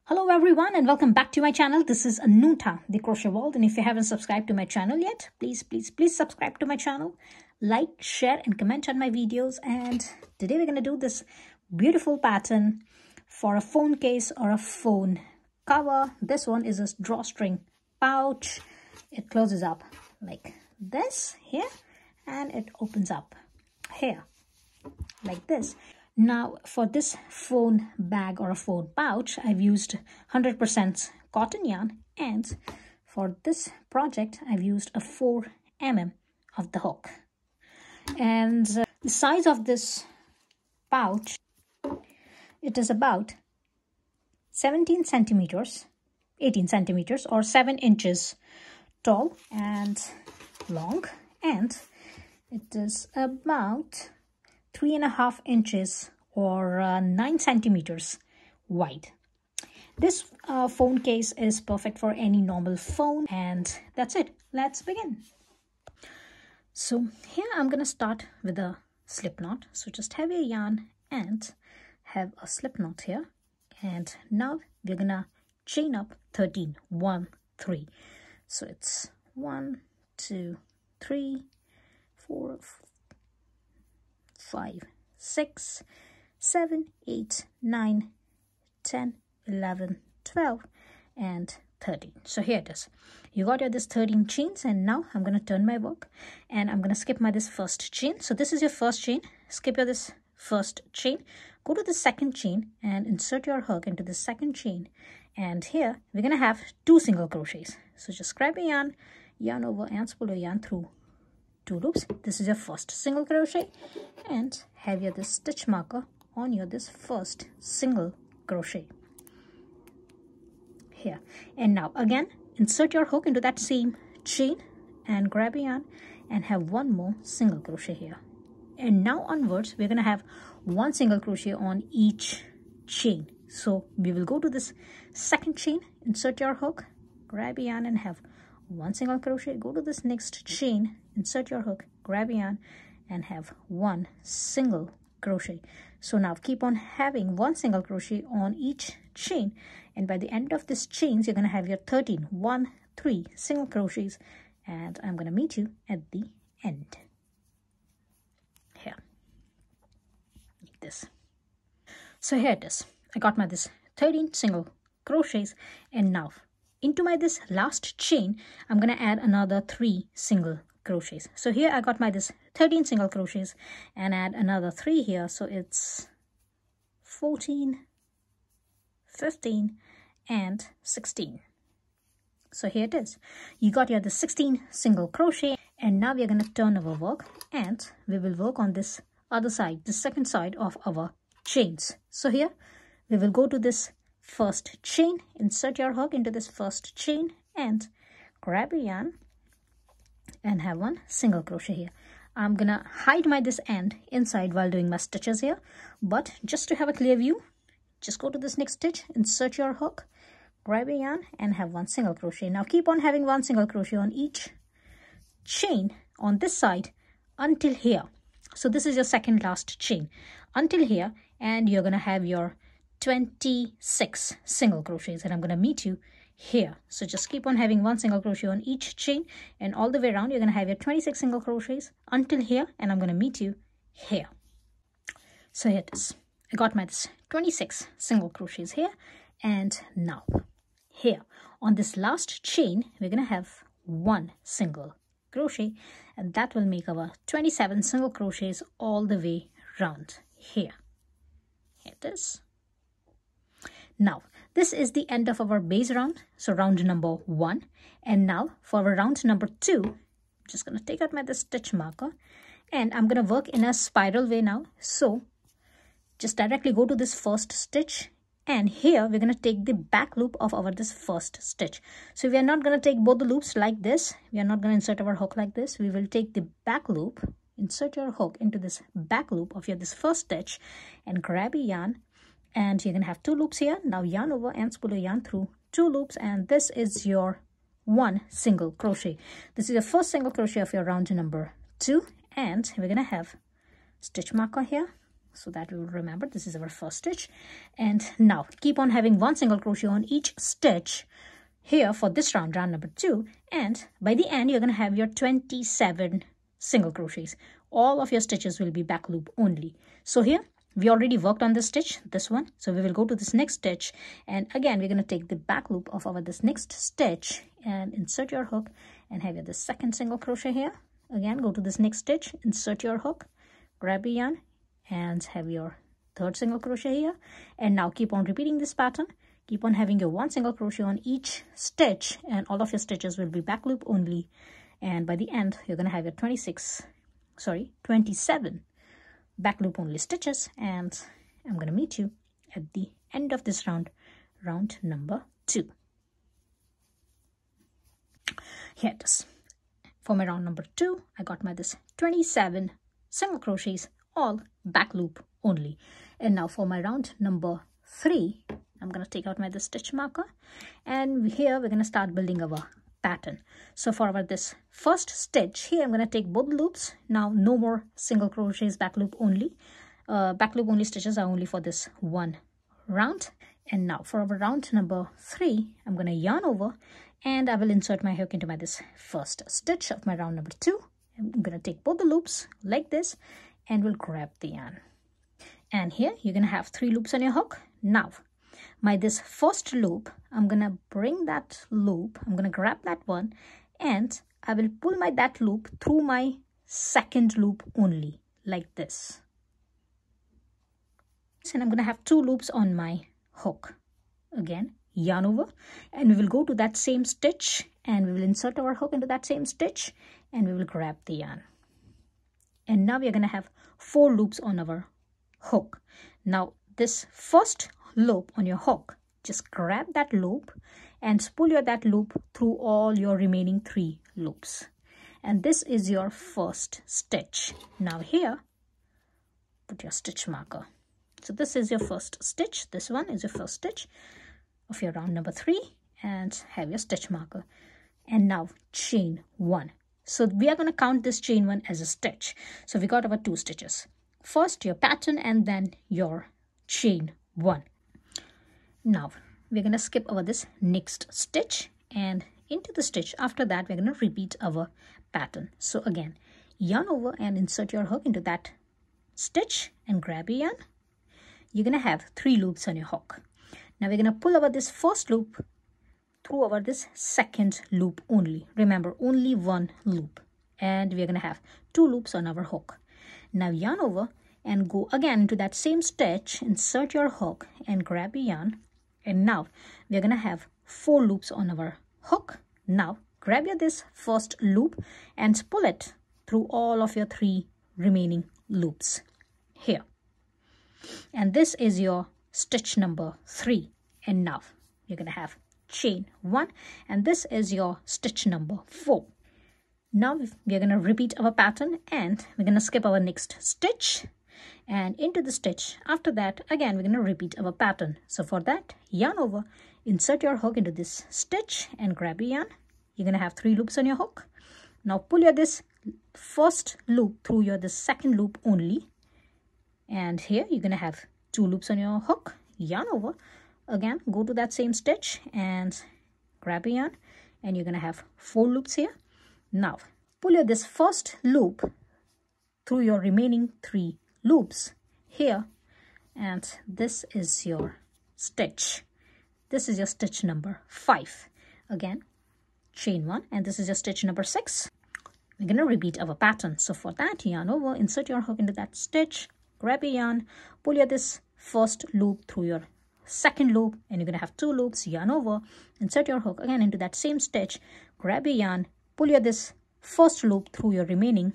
Hello everyone and welcome back to my channel. This is Anuta, the Crochet World, and if you haven't subscribed to my channel yet, please subscribe to my channel. Like, share and comment on my videos. And today we're going to do this beautiful pattern for a phone case or a phone cover. This one is a drawstring pouch. It closes up like this here and it opens up here like this. Now for this phone bag or a phone pouch, I've used 100% cotton yarn, and for this project I've used a 4 mm of the hook. And the size of this pouch, it is about 17 centimeters, 18 centimeters or 7 inches tall and long, and it is about 3.5 inches or 9 centimeters wide. This phone case is perfect for any normal phone, and that's it. Let's begin. So here I'm gonna start with a slip knot. So just have your yarn and have a slip knot here, and now we're gonna chain up 13. 1, 3. So it's 1, 2, 3, 4, 5, 6, 7, 8, 9, 10, 11, 12 and 13. So here it is. You got your this 13 chains, and now I'm going to turn my work and I'm going to skip my this first chain. So this is your first chain. Skip your this first chain, go to the second chain and insert your hook into the second chain, and here we're going to have 2 single crochets. So just grab a yarn over and spool your yarn through 2 loops. This is your first single crochet, and have your this stitch marker on your this first single crochet here. And now again insert your hook into that same chain and grab a yarn and have 1 more single crochet here. And now onwards we're going to have 1 single crochet on each chain. So we will go to this second chain, insert your hook, grab a yarn and have 1 single crochet, go to this next chain, insert your hook, grab a yarn and have 1 single crochet. So now keep on having 1 single crochet on each chain, and by the end of this chains you're going to have your 13 1 3 single crochets, and I'm going to meet you at the end here like this. So here it is. I got my this 13 single crochets, and now into my this last chain I'm going to add another 3 single crochets. So here I got my this 13 single crochets and add another 3 here, so it's 14, 15 and 16. So here it is. You got your the 16 single crochet, and now we are going to turn our work and we will work on this other side, the second side of our chains. So here we will go to this first chain, insert your hook into this first chain and grab a yarn and have 1 single crochet here. I'm gonna hide my this end inside while doing my stitches here, but just to have a clear view, just go to this next stitch, insert your hook, grab a yarn and have 1 single crochet. Now keep on having 1 single crochet on each chain on this side until here. So this is your second last chain until here, and you're gonna have your 26 single crochets, and I'm going to meet you here. So just keep on having 1 single crochet on each chain, and all the way around you're going to have your 26 single crochets until here, and I'm going to meet you here. So here it is. I got my this 26 single crochets here, and now here on this last chain we're going to have 1 single crochet, and that will make our 27 single crochets all the way round here. Here it is. Now this is the end of our base round, so round number 1, and now for our round number 2 I'm just going to take out my the stitch marker and I'm going to work in a spiral way now. So just directly go to this first stitch, and here we're going to take the back loop of our this first stitch. So we are not going to take both the loops like this, we are not going to insert our hook like this. We will take the back loop, insert your hook into this back loop of your this first stitch and grab a yarn, and you're going to have 2 loops here. Now yarn over and spool your yarn through 2 loops, and this is your 1 single crochet. This is the first single crochet of your round number 2, and we're going to have stitch marker here, so that we will remember this is our first stitch. And now keep on having one single crochet on each stitch here for this round, round number 2, and by the end you're going to have your 27 single crochets. All of your stitches will be back loop only. So here we already worked on this stitch, this one, so we will go to this next stitch, and again we're going to take the back loop of our this next stitch and insert your hook and have your the second single crochet here. Again, go to this next stitch, insert your hook, grab your yarn and have your third single crochet here. And now keep on repeating this pattern. Keep on having your one single crochet on each stitch, and all of your stitches will be back loop only. And by the end, you're going to have your 27 back loop only stitches. And I'm going to meet you at the end of this round, round number 2. Here it is. For my round number 2, I got my this 27 single crochets, all back loop only. And now for my round number 3, I'm going to take out my this stitch marker, and here we're going to start building our pattern. So for our this first stitch here, I'm going to take both loops. Now no more single crochets, back loop only. Back loop only stitches are only for this one round. And now for our round number 3, I'm going to yarn over and I will insert my hook into my this first stitch of my round number 2. I'm going to take both the loops like this and we'll grab the yarn. And here you're going to have 3 loops on your hook. Now my this first loop, I'm going to bring that loop, I'm going to grab that one and I will pull that loop through my second loop only, like this. And I'm going to have 2 loops on my hook. Again, yarn over, and we will go to that same stitch and we will insert our hook into that same stitch and we will grab the yarn. And now we are going to have 4 loops on our hook. Now this first loop on your hook, just grab that loop and pull that loop through all your remaining 3 loops. And this is your first stitch. Now here, put your stitch marker. So this is your first stitch. This one is your first stitch of your round number 3, and have your stitch marker. And now chain 1. So we are going to count this chain 1 as a stitch. So we got our 2 stitches. First your pattern and then your chain 1. Now we're going to skip over this next stitch and into the stitch. After that we're going to repeat our pattern. So again, yarn over and insert your hook into that stitch and grab your yarn. You're going to have 3 loops on your hook. Now we're going to pull over this first loop through over this second loop only. Remember, only 1 loop. And we're going to have 2 loops on our hook. Now yarn over and go again into that same stitch, insert your hook and grab your yarn. And now we're going to have 4 loops on our hook. Now grab this first loop and pull it through all of your 3 remaining loops here. And this is your stitch number 3. And now you're going to have chain 1, and this is your stitch number 4. Now we're going to repeat our pattern and we're going to skip our next stitch and into the stitch. After that, again, we're going to repeat our pattern. So for that, yarn over, insert your hook into this stitch and grab your yarn. You're going to have 3 loops on your hook. Now pull this first loop through this second loop only. And here you're going to have 2 loops on your hook. Yarn over, again, go to that same stitch and grab your yarn. And you're going to have 4 loops here. Now pull this first loop through your remaining 3 loops here, and this is your stitch. This is your stitch number 5. Again, chain 1, and this is your stitch number 6. We're going to repeat our pattern. So for that, yarn over, insert your hook into that stitch, grab your yarn, pull this first loop through your second loop, and you're going to have 2 loops. Yarn over, insert your hook again into that same stitch, grab your yarn, pull this first loop through your remaining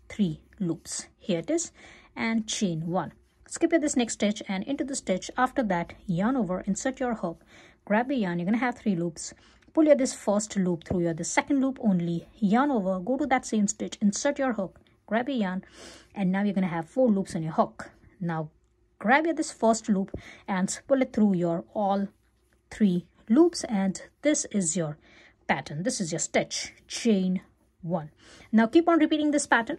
3 loops. Here it is, and chain 1. Skip this next stitch and into the stitch. After that, yarn over, insert your hook, grab your yarn. You're going to have 3 loops. Pull this first loop through the second loop only. Yarn over, go to that same stitch, insert your hook, grab your yarn, and now you're going to have 4 loops on your hook. Now grab this first loop and pull it through your all 3 loops, and this is your pattern. This is your stitch, chain 1. Now keep on repeating this pattern.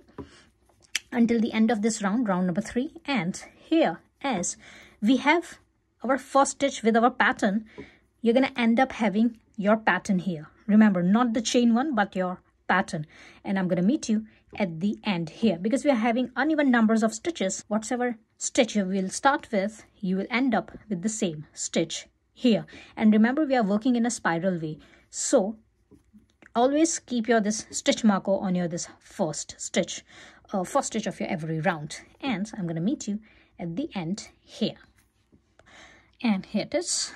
until the end of this round, round number 3. And here, as we have our first stitch with our pattern, you're going to end up having your pattern here. Remember, not the chain one, but your pattern. And I'm going to meet you at the end here, because we are having uneven numbers of stitches. Whatever stitch you will start with, you will end up with the same stitch here. And remember, we are working in a spiral way, so always keep your this stitch marker on your this first stitch of your every round. And I'm going to meet you at the end here. And here it is.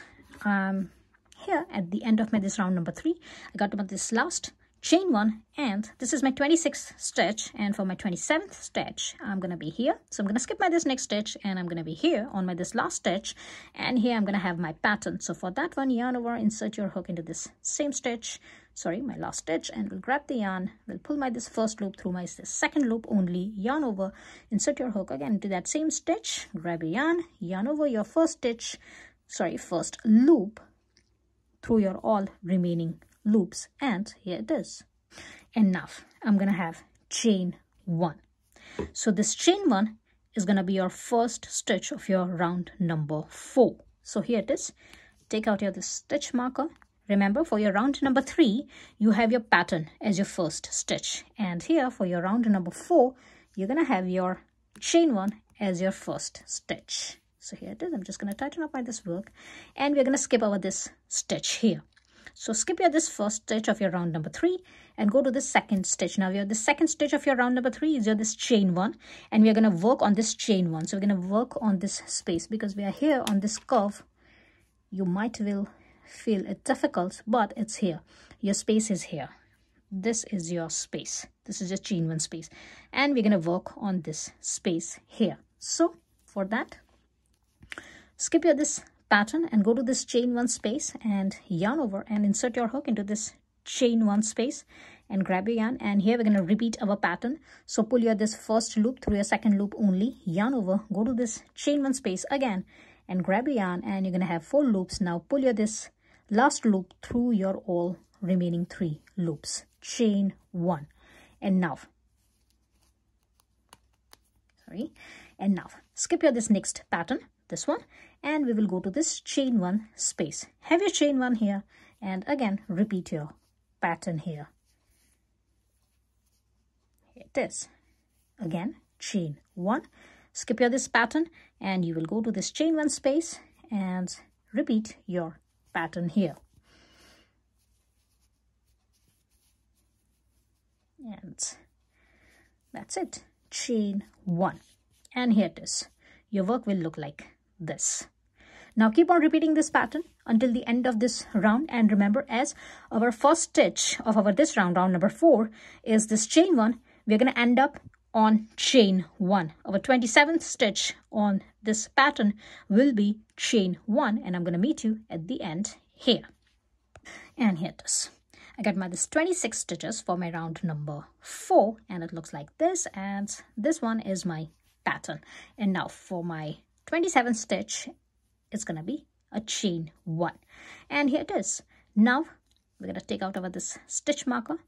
Here at the end of my this round number 3, I got about this last chain 1, and this is my 26th stitch. And for my 27th stitch, I'm gonna be here. So I'm gonna skip my this next stitch, and I'm gonna be here on my this last stitch, and here I'm gonna have my pattern. So for that one, yarn over, insert your hook into this same stitch, sorry, my last stitch, and we'll grab the yarn, we'll pull my this first loop through my this second loop only, yarn over, insert your hook again into that same stitch, grab a yarn over your first stitch, sorry, first loop through your all remaining loops, and here it is. And now I'm gonna have chain 1. So this chain 1 is gonna be your first stitch of your round number 4. So here it is. Take out your this stitch marker. Remember, for your round number 3, you have your pattern as your first stitch, and here for your round number 4, you're gonna have your chain 1 as your first stitch. So here it is. I'm just going to tighten up my this work, and we're going to skip over this stitch here. So skip your this first stitch of your round number 3 and go to the second stitch. Now the second stitch of your round number 3 is your this chain 1, and we're going to work on this chain 1. So we're going to work on this space, because we are here on this curve. You might will feel it difficult, but it's here. Your space is here. This is your space. This is your chain 1 space, and we're going to work on this space here. So for that, skip your this pattern and go to this chain 1 space and yarn over and insert your hook into this chain 1 space and grab your yarn, and here we're going to repeat our pattern. So pull your this first loop through your second loop only, yarn over, go to this chain 1 space again and grab your yarn, and you're going to have 4 loops. Now pull your this last loop through your all remaining 3 loops, chain 1. And now skip your this next pattern, this one, and we will go to this chain 1 space. Have your chain 1 here, and again repeat your pattern here. Here it is. Again, chain 1, skip your this pattern, and you will go to this chain 1 space and repeat your pattern here. And that's it, chain 1. And here it is. Your work will look like this. Now keep on repeating this pattern until the end of this round, and remember, as our first stitch of our this round, round number 4, is this chain 1, we're going to end up on chain 1. Our 27th stitch on this pattern will be chain 1, and I'm going to meet you at the end here. And here it is. I got my this 26 stitches for my round number 4, and it looks like this, and this one is my pattern. And now for my 27th stitch, it's gonna be a chain 1, and here it is. Now we're gonna take out our this stitch marker,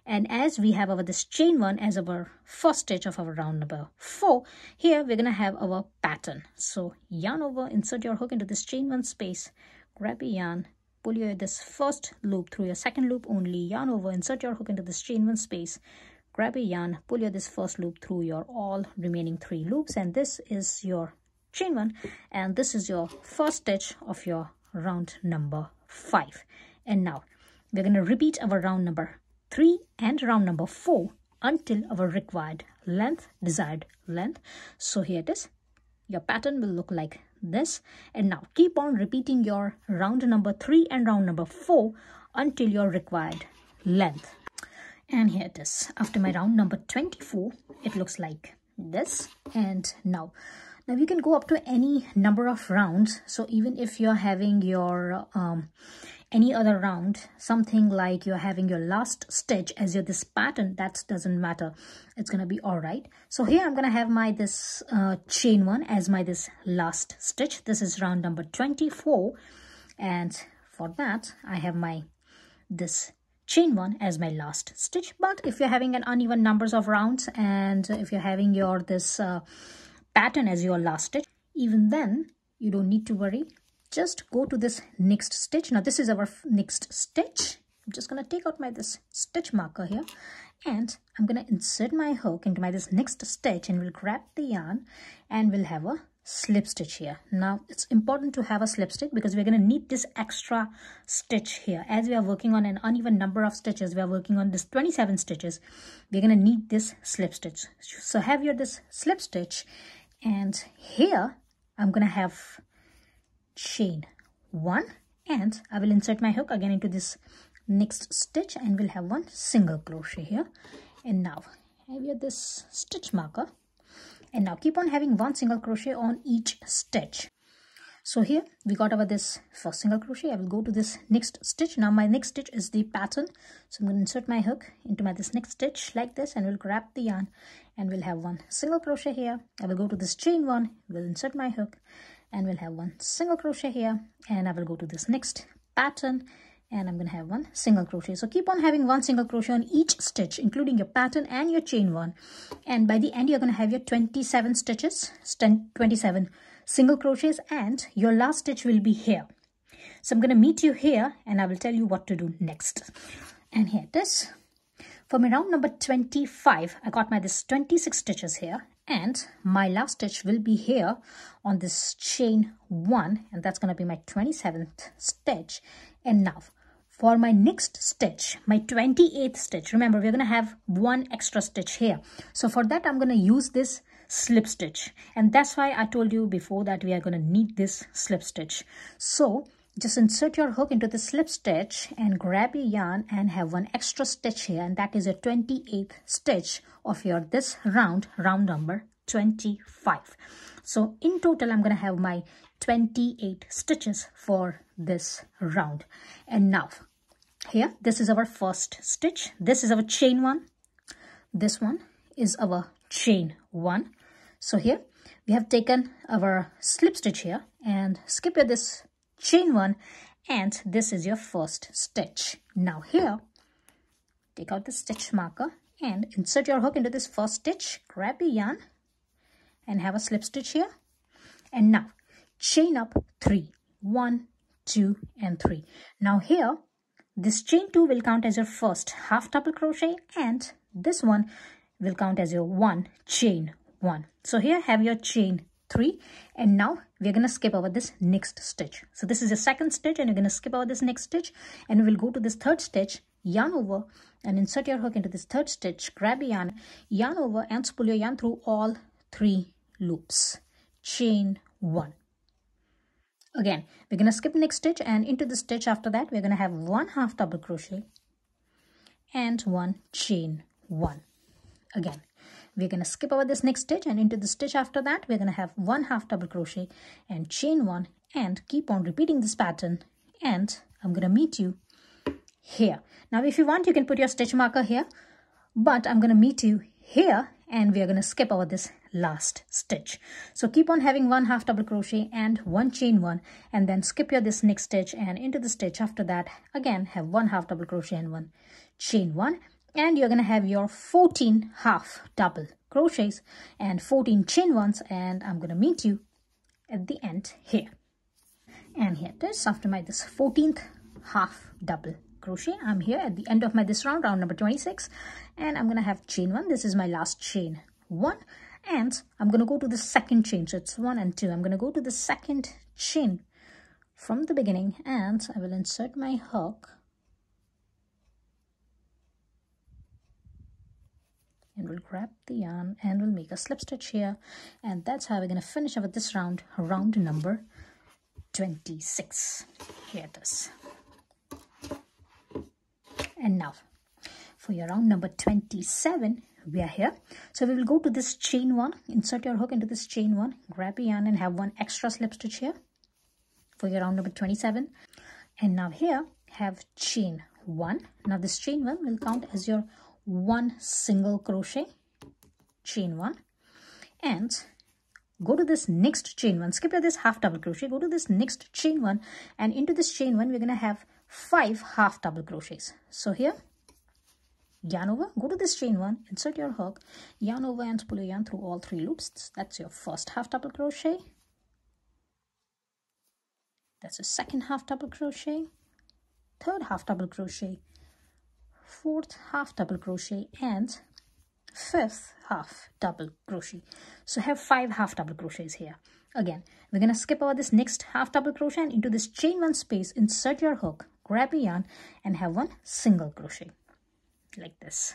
and as we have our this chain 1 as our first stitch of our round number 4, here we're gonna have our pattern. So yarn over, insert your hook into this chain 1 space, grab a yarn, pull your this first loop through your second loop only, yarn over, insert your hook into this chain 1 space, grab a yarn, pull your this first loop through your all remaining 3 loops, and this is your chain 1, and this is your first stitch of your round number 5. And now we're going to repeat our round number 3 and round number 4 until our required length, desired length. So here it is. Your pattern will look like this, and now keep on repeating your round number 3 and round number 4 until your required length. And here it is. After my round number 24, it looks like this. And now you can go up to any number of rounds. So even if you're having your any other round, something like you're having your last stitch as your this pattern, that doesn't matter. It's gonna be all right. So here I'm gonna have my this chain 1 as my this last stitch. This is round number 24, and for that I have my this chain 1 as my last stitch. But if you're having an uneven numbers of rounds, and if you're having your this pattern as your last stitch, even then you don't need to worry. Just go to this next stitch. Now this is our next stitch. I'm just going to take out my this stitch marker here, and I'm going to insert my hook into my this next stitch, and we'll grab the yarn and we'll have a slip stitch here. Now it's important to have a slip stitch because we're going to need this extra stitch here. As we are working on an uneven number of stitches, we are working on this 27 stitches, we're going to need this slip stitch. So have your this slip stitch, and here I'm going to have chain 1, and I will insert my hook again into this next stitch, and we'll have one single crochet here. And now have your this stitch marker, and now keep on having one single crochet on each stitch. So here we got our this first single crochet. I will go to this next stitch. Now my next stitch is the pattern, so I'm going to insert my hook into my this next stitch like this, and we'll grab the yarn and we'll have one single crochet here. I will go to this chain 1, we'll insert my hook, and we'll have one single crochet here, and I will go to this next pattern, and I'm going to have one single crochet. So keep on having one single crochet on each stitch, including your pattern and your chain 1, and by the end you're going to have your 27 stitches, 27 single crochets, and your last stitch will be here. So I'm going to meet you here, and I will tell you what to do next. And here it is. For my round number 25, I got my this 26 stitches here, and my last stitch will be here on this chain 1, and that's going to be my 27th stitch. And now for my next stitch, my 28th stitch, remember we're going to have one extra stitch here. So for that I'm going to use this slip stitch, and that's why I told you before that we are going to need this slip stitch. So just insert your hook into the slip stitch and grab your yarn and have one extra stitch here, and that is your 28th stitch of your this round number 25. So in total I'm going to have my 28 stitches for this round. And now here, this is our first stitch, this is our chain 1, this one is our chain 1. So here we have taken our slip stitch here and skip your this chain 1, and this is your first stitch. Now here take out the stitch marker and insert your hook into this first stitch, grab your yarn and have a slip stitch here, and now chain up 3, 1, 2 and 3. Now here this chain 2 will count as your first half double crochet, and this one will count as your 1 chain 1. So here have your chain 3, and now we're going to skip over this next stitch. So this is the second stitch, and you're going to skip over this next stitch, and we will go to this third stitch, yarn over and insert your hook into this third stitch, grab your yarn over and spool your yarn through all 3 loops, chain 1. Again we're going to skip next stitch, and into the stitch after that we're going to have one half double crochet and one chain 1. Again we're going to skip over this next stitch, and into the stitch after that we're going to have one half double crochet and chain 1, and keep on repeating this pattern, and I'm going to meet you here. Now if you want you can put your stitch marker here, but I'm going to meet you here, and we are going to skip over this last stitch. So keep on having one half double crochet and one chain 1, and then skip your this next stitch, and into the stitch after that again have one half double crochet and one chain 1, and you're going to have your 14 half double crochets and 14 chain 1s, and I'm going to meet you at the end here. And here it is. After my this 14th half double crochet, I'm here at the end of my this round number 26, and I'm going to have chain 1. This is my last chain 1, and I'm going to go to the second chain. So it's 1 and 2. I'm going to go to the second chain from the beginning, and I will insert my hook and we'll grab the yarn and we'll make a slip stitch here, and that's how we're going to finish up with this round number 26. Here it is. And now for your round number 27 we are here. So we will go to this chain 1, insert your hook into this chain 1, grab a yarn and have one extra slip stitch here for your round number 27. And now here have chain 1. Now this chain 1 will count as your one single crochet, chain 1, and go to this next chain 1, skip this half double crochet, go to this next chain 1, and into this chain 1 we're going to have 5 half double crochets. So here, yarn over, go to this chain 1, insert your hook, yarn over and pull your yarn through all 3 loops. That's your first half double crochet. That's the second half double crochet, third half double crochet, fourth half double crochet, and fifth half double crochet. So have 5 half double crochets here. Again, we're going to skip over this next half double crochet and into this chain 1 space, insert your hook, grab a yarn and have 1 single crochet like this.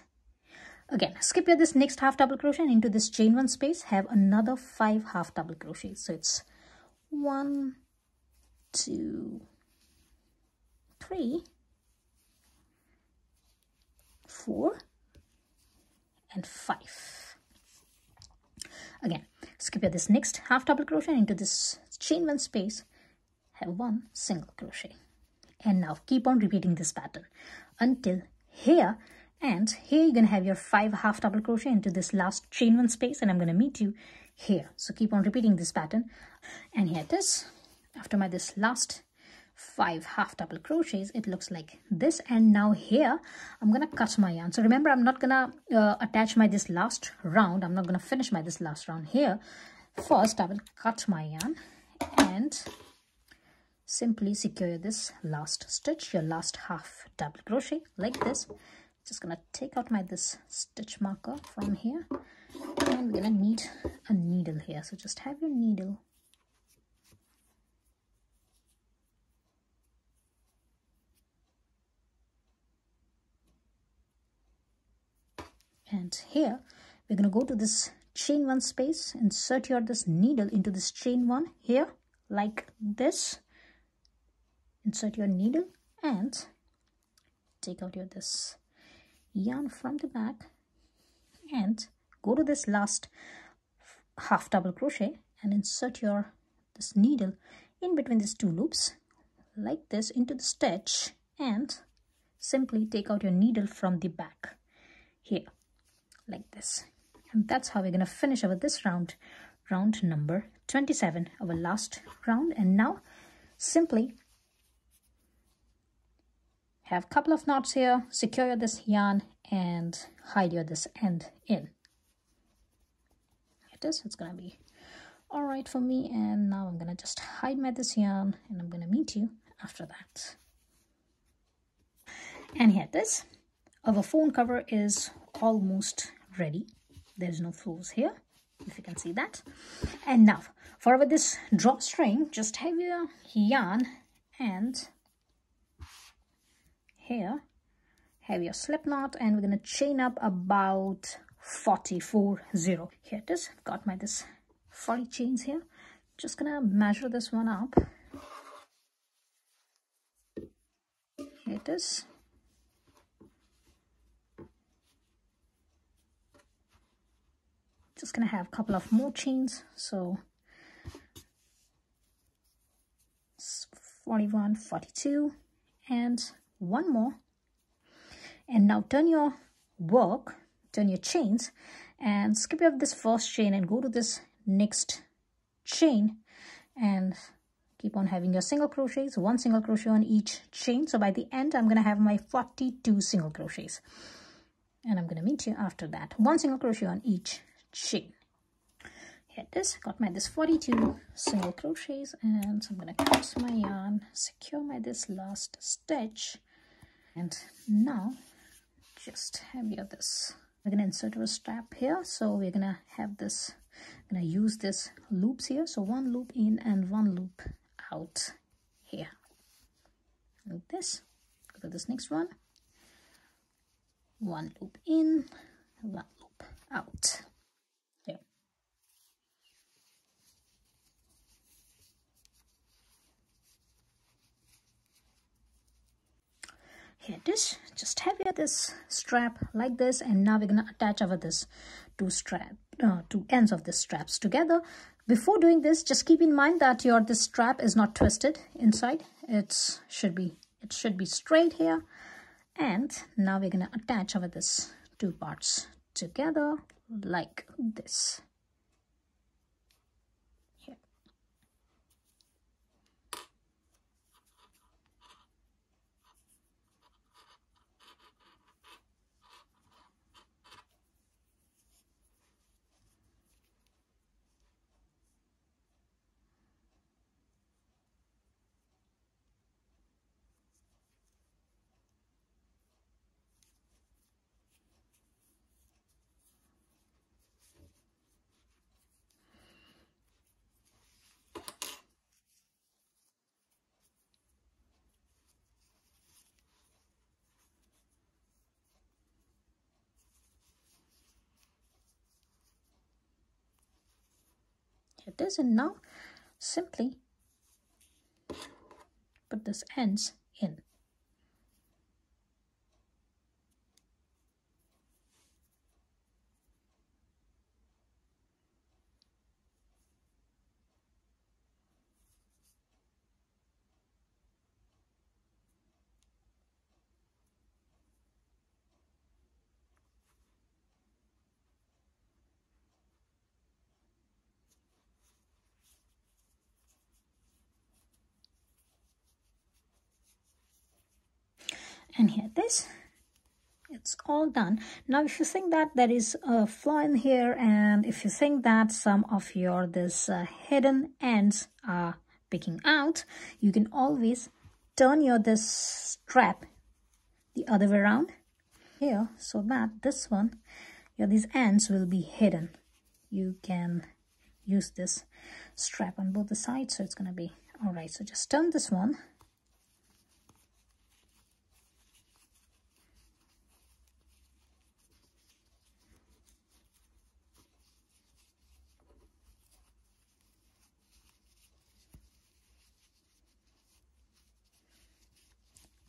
Again, skip here this next half double crochet and into this chain 1 space, have another 5 half double crochets. So it's 1, 2, 3, 4 and 5. Again, skip here this next half double crochet into this chain 1 space, have 1 single crochet, and now keep on repeating this pattern until here. And here you're gonna have your 5 half double crochet into this last chain 1 space, and I'm gonna meet you here. So keep on repeating this pattern, and here it is. After my this last 5 half double crochets, it looks like this. And now here I'm gonna cut my yarn. So remember, I'm not gonna attach my this last round. I'm not gonna finish my this last round here. First I will cut my yarn and simply secure this last stitch, your last half double crochet like this. Just gonna take out my this stitch marker from here, and we're gonna need a needle here. So just have your needle and here we're going to go to this chain 1 space, insert your this needle into this chain 1 here like this, insert your needle and take out your this yarn from the back and go to this last half double crochet and insert your this needle in between these 2 loops like this into the stitch, and simply take out your needle from the back here like this. And that's how we're going to finish our this round number 27, our last round. And now simply have a couple of knots here, secure this yarn and hide your this end in. It is, it's going to be all right for me. And now I'm going to just hide my this yarn and I'm going to meet you after that. And here it is. Our phone cover is almost ready. There's no flaws here, if you can see that. And now for our this drawstring, just have your yarn and here have your slip knot, and we're going to chain up about 44 0. Here it is. I've got my this 40 chains here. Just gonna measure this one up. Here it is. Just gonna have a couple of more chains, so 41, 42, and one more. And now turn your chains and skip up this first chain and go to this next chain and keep on having your single crochets, 1 single crochet on each chain. So by the end I'm gonna have my 42 single crochets, and I'm gonna meet you after that. 1 single crochet on each chain. Here it is. Got my this 42 single crochets, and so I'm gonna cut my yarn, secure my this last stitch, and now just have your this. We're gonna insert our strap here, so we're gonna have this. I'm gonna use this loops here, so 1 loop in and 1 loop out here like this. Go to this next one. 1 loop in, 1 loop out. Here it is. Just have here this strap like this, and now we're gonna attach our this two ends of the straps together. Before doing this, just keep in mind that this strap is not twisted inside. It should be straight here. And now we're gonna attach our this 2 parts together like this. Here it is. And now simply put this ends in. And here it is. It's all done. Now if you think that there is a flaw in here, and if you think that some of your hidden ends are picking out, you can always turn your this strap the other way around here, so that this one, these ends will be hidden. You can use this strap on both the sides, so it's gonna be all right. So just turn this one.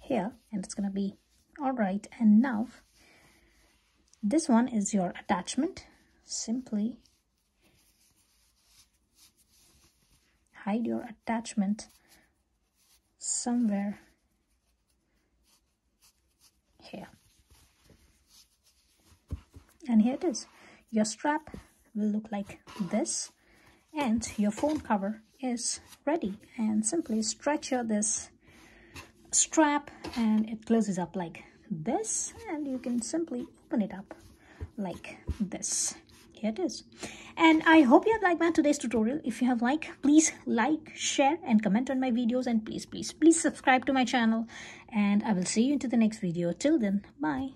Here, and it's gonna be all right. And now this one is your attachment. Simply hide your attachment somewhere here, and here it is. Your strap will look like this, and your phone cover is ready. And simply stretch your this strap and it closes up like this, and you can simply open it up like this. Here it is. And I hope you have liked my today's tutorial. If you have liked, please like, share and comment on my videos, and please subscribe to my channel, and I will see you into the next video. Till then, bye.